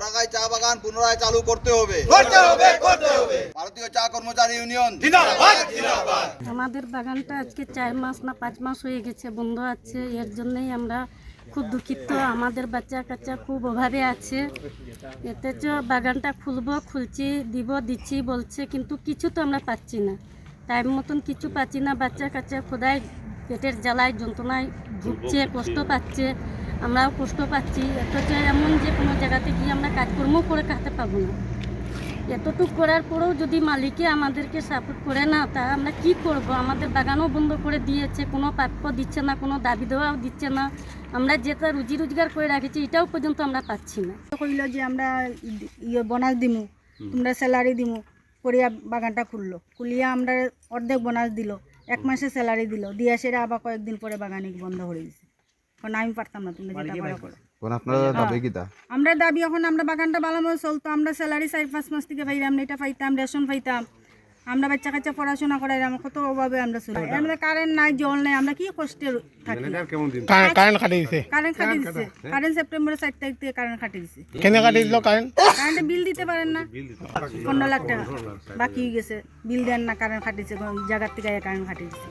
বড়াগাই চা বাগান পুনরায় চালু করতে হবে। ভারতীয় চা কর্মচারী ইউনিয়ন আমাদের বাগানটা আজকে 4 মাস না 5 মাস হয়ে গেছে বন্ধ আছে। এর জন্যই আমরা খুব দুঃখিত। আমাদের বাচ্চা কাচ্চা খুব অভাবে আছে। এতে বাগানটা খুলছি দিচ্ছি বলছে, কিন্তু কিছু তো আমরা পাচ্ছি না, টাইম মতন কিছু পাচ্ছি না। বাচ্চা কাচ্চা খোদায় পেটের জ্বালায় যন্ত্রণায় ভুগছে, কষ্ট পাচ্ছে, আমরাও কষ্ট পাচ্ছি। অথচ এমন যে কোনো জায়গাতে গিয়ে আমরা কাজকর্ম করে খাতে পাবো না। এতটুকু করার পরেও যদি মালিকে আমাদেরকে সাপোর্ট করে না, তা আমরা কি করব? আমাদের বাগানও বন্ধ করে দিয়েছে, কোনো প্রাপ্য দিচ্ছে না, কোনো দাবি দেওয়াও দিচ্ছে না। আমরা যেটা রুজি রোজগার করে রাখেছি এটাও পর্যন্ত আমরা পাচ্ছি না। কইল যে আমরা বোনাস দিমু, তোমরা স্যালারি দিমু, করিয়া বাগানটা খুলিয়া আমরা অর্ধেক বোনাস দিল, 1 মাসে স্যালারি দিল, দিয়া সেটা আবার কয়েকদিন পরে বাগানে বন্ধ করে দিছে। এখন আমি পারতাম না, তুমি যেটা পারো করো। আমরা দাবি এখন আমরা বাগানটা ভালো মতো চলতো, আমরা স্যালারি 4-5 মাস থেকে পাইতাম, এটা পাইতাম, রেশন পাইতাম, আমরা বাচ্চা কাচ্চা পড়াশোনা করাইলাম, কত অভাবে আমরা চলি। আমাদের কারেন্ট নাই, জল নাই, আমরা কি কষ্টে থাকি। কারেন্ট কাটি দিছে কারেন্ট সেপ্টেম্বরের 4 তারিখ থেকে কারেন্ট কাটি দিছে। কারেন্টের বিল দিতে পারেন না, 15 লাখ টাকা বাকি হয়ে গেছে, বিল দেন না, কারেন্ট কাটিছে, জায়গার থেকে কারেন্ট কাটি দিছে।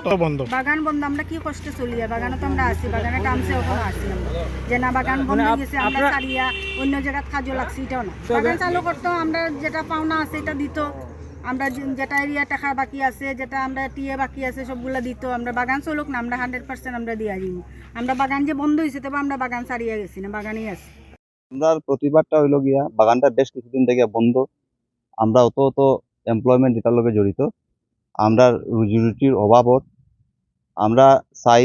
বাগান বন্ধ, আমরা কি কষ্টে চলি। বাগানে তো আমরা আছি, বাগানে টামছে ওখানে আছি আমরা, যে না বাগান বন্ধ হয়ে গেছে আমরা ছাড়িয়া অন্য জায়গায় কাজও লাগছে, এটাও না। বাগান চালু করতো, আমরা যেটা পাওনা আছে এটা দিত, আমরা যেটা এরিয়া টাকা বাকি আছে, যেটা আমরা টিএ বাকি আছে সবগুলা দিত। আমরা বাগান চলুক না, আমরা 100% আমরা দিয়া দিব। আমরা বাগান যে বন্ধ হয়েছে তবে আমরা বাগান ছাড়িয়ে গেছি না, বাগানই আছে। আমরা প্রতিবাদটা হইল গিয়া বাগানটা বেশ কিছুদিন থেকে বন্ধ। আমরা অত এমপ্লয়মেন্ট এটার লগে জড়িত, আমরা রুজি রুটির অভাবত আমরা চাই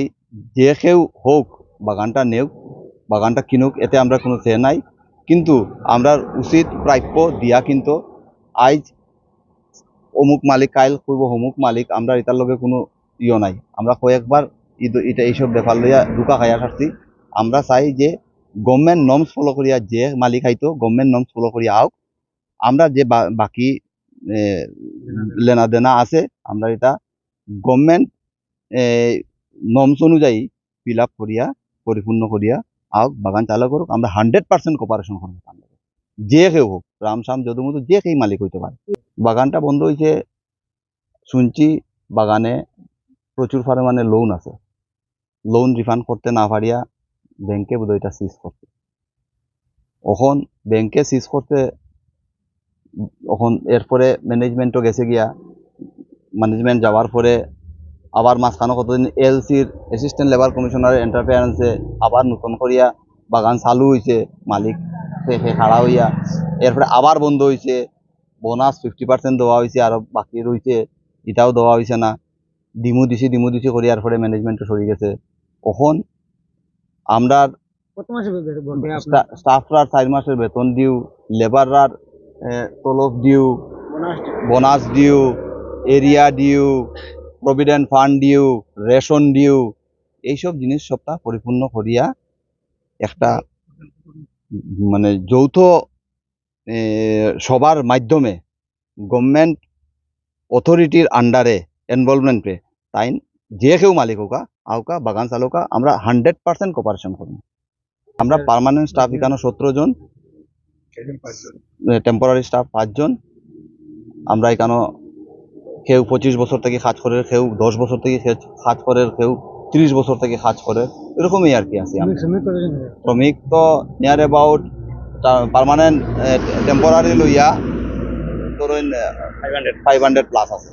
যে কেউ হোক বাগানটা নেওক, বাগানটা কিনুক, এতে আমরা কোনো চেয়ে নাই। কিন্তু আমরা উচিত প্রাপ্য দিয়া, কিন্তু আজ অমুক মালিক কাইল কইব অমুক মালিক, আমরা এটার লগে কোনো নাই। আমরা কয়েকবার এটা এইসব ব্যাপার লইয়া ঢুকা খাইয়া সারছি। আমরা চাই যে গভর্নমেন্ট নর্মস ফলো করিয়া, যে মালিক আইতো গভর্নমেন্ট নর্মস ফলো করিয়া আওক। আমরা যে বাকি লেনা দেনা আছে, আমরা এটা গভর্নমেন্ট নর্মস অনুযায়ী ফিল আপ করিয়া পরিপূর্ণ করিয়া আওক, বাগান চালু করুক। আমরা 100% কোপারেশন করবো, যে কেউ হোক, রামসাম যদুমধু যে কেউ মালিক হইতে পারে। বাগানটা বন্ধ হয়েছে শুনছি, বাগানে প্রচুর পরিমাণে লোন আছে, লোন রিফান্ড করতে না পারিয়া ব্যাংকে বোধহয় এটা সিজ করতে। এখন ব্যাংকে সিজ করতে, এখন এরপরে ম্যানেজমেন্টও গেছে গিয়া, ম্যানেজমেন্ট যাওয়ার পরে আবার মাঝখানে কতদিন এলসির অ্যাসিস্ট্যান্ট লেবার কমিশনারের এন্টারফেয়ারেন্সে আবার নতুন করিয়া বাগান চালু হয়েছে, মালিক খাড়া হইয়া। এরপরে আবার বন্ধ হয়েছে, বোনাস 50% দেওয়া হয়েছে, আরো বাকি রয়েছে, এটাও দেওয়া হয়েছে না। দিমু দিছি করি, এরপরে ম্যানেজমেন্টও সরে গেছে। এখন আমরা স্টাফরার 4 মাসের বেতন দিও, লেবাররার তলব দিও, বোনাস দিও, এরিয়া দিও, প্রভিডেন্ট ফান্ড দিও, রেশন দিও, এইসব জিনিস সবটা পরিপূর্ণ করিয়া একটা মানে যৌথ সবার মাধ্যমে গভর্নমেন্ট অথরিটির আন্ডারে ইনভলভমেন্টে তাই যে কেউ মালিক হোকা আউকা বাগান চালুকা, আমরা 100% কোপারেশন করব। আমরা পার্মানেন্ট স্টাফ এখানে 17 জন, টেম্পোরারি স্টাফ 5 জন। আমরা এখানে কেউ 25 বছর থেকে কাজ করে, কেউ 10 বছর থেকে কাজ করে, কেউ 30 বছর থেকে কাজ করে, এরকমই আর কি আছি। শ্রমিক তো নিয়ার অ্যাবাউট পার্মানেন্ট টেম্পোরারি লইয়া ধরুন 500 প্লাস আছে।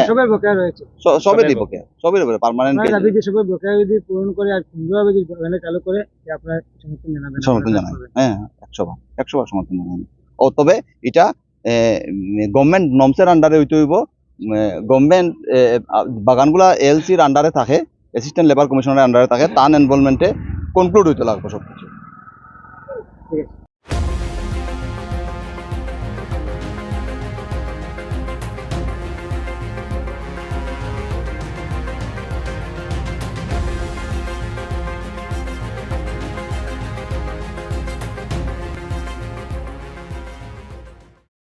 সবের বকেয়া রয়েছে, সবেরই বকেয়া, সবের উপরে পার্মানেন্ট দাবি যে সবের বকেয়া যদি পূরণ করে আর সুন্দরভাবে যদি বাগানে চালু করে আপনারা সমর্থন জানাবেন। হ্যাঁ, 100বার সমর্থন জানাবেন। ও তবে এটা গভর্নমেন্ট নর্মসের আন্ডারে হইতে হইব। গভর্নমেন্ট বাগানগুলা এলসির আন্ডারে থাকে, অ্যাসিস্ট্যান্ট লেবার কমিশনারের আন্ডারে থাকে, তার ইনভলভমেন্টে কনক্লুড হইতে লাগবে সবকিছু। ঠিক আছে।